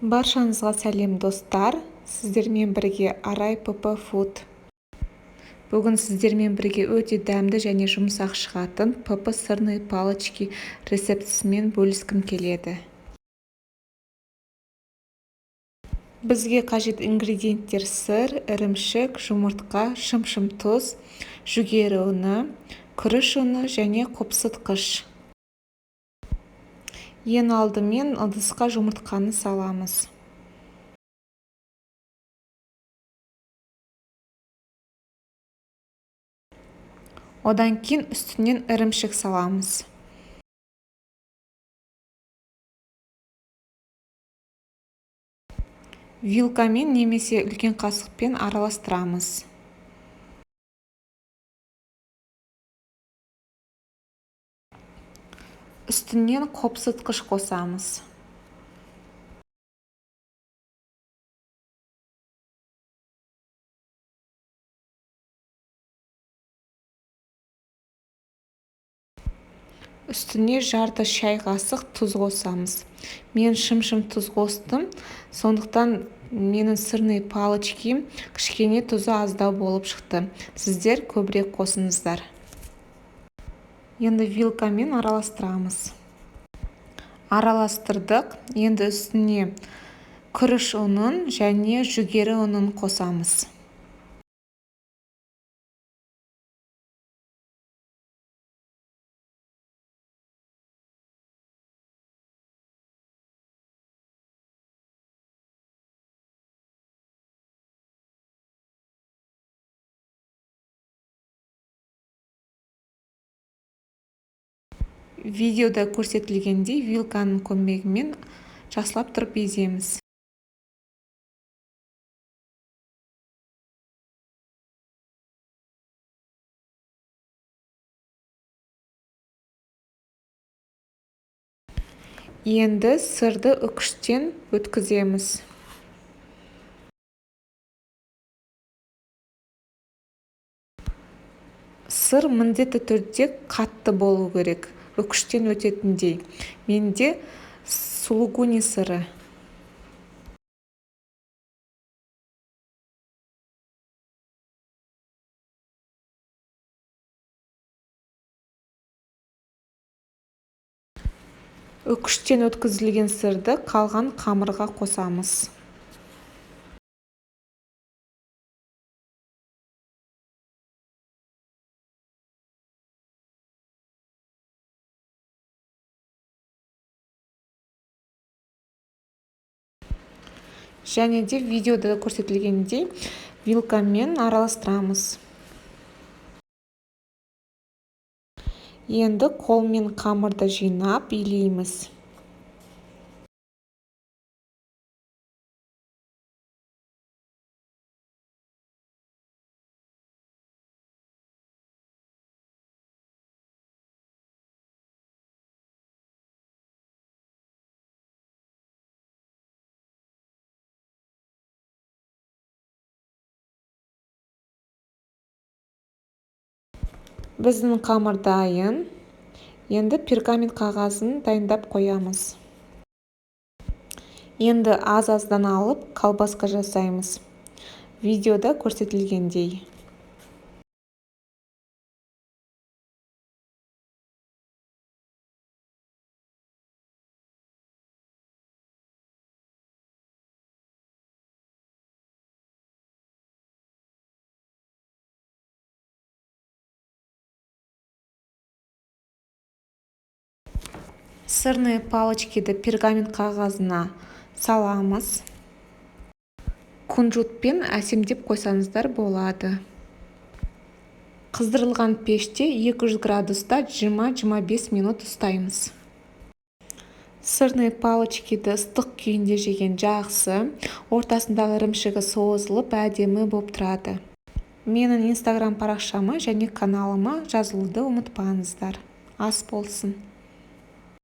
Баршаңызға сәлем достар, сіздермен бірге Арай ПП Food. Бүгін сіздермен бірге өте дәмді және жұмсақ шығатын ПП сырные палочки рецептісімен бөліскім келеді. Бізге қажет ингредиенттер: сыр, ірімшік, жұмыртқа, шым-шым тұз, жүгері ұны, күріш ұны және қопсытқыш. Ең алдымен ыдысқа жұмыртқаны саламыз. Одан кейін үстінен ірімшік саламыз. Вилкамен немесе үлкен қасықпен араластырамыз. Үстінен қопсытқыш қосамыз. Үстіне жарты шай қасық тұз қосамыз. Мен шым-шым тұз қостым, сондықтан менің сырные палочки кішкене тұзы аздау болып шықты. Сіздер көбірек қосыңыздар. Енді вилкамен араластырамыз. Араластырдық. Енді үстіне күріш ұнын және жүгері ұнын қосамыз. Видеода көрсетілгендей вилканың көмегімен жақсылап тұрып еземіз. Енді сырды үкіштен өткіземіз. Сыр міндетті түрде қатты болу керек, үкіштен өтетіндей. Менде сулугуни сыры. Үкіштен өткізілген сырды қалған қамырға қосамыз. Және де видеода көрсетілгендей вилкамен араластырамыз. Енді қолмен қамырды жинап илейміз. Біздің қамыр дайын. Енді пергамент қағазын дайындап қоямыз. Енді аз-аздан алып колбаска жасаймыз. Видеода көрсетілгендей. Сырные палочкиді пергамент қағазына саламыз. Кунжутпен әсемдеп қойсаңыздар болады. Қыздырылған пеште 200 градуста 20-25 минут ұстаймыз. Сырные палочкиді ыстық күйінде жеген жақсы, ортасындағы ірімшігі созылып әдемі болып тұрады. Менің инстаграм парақшама және каналыма жазылуды ұмытпаңыздар. Ас болсын.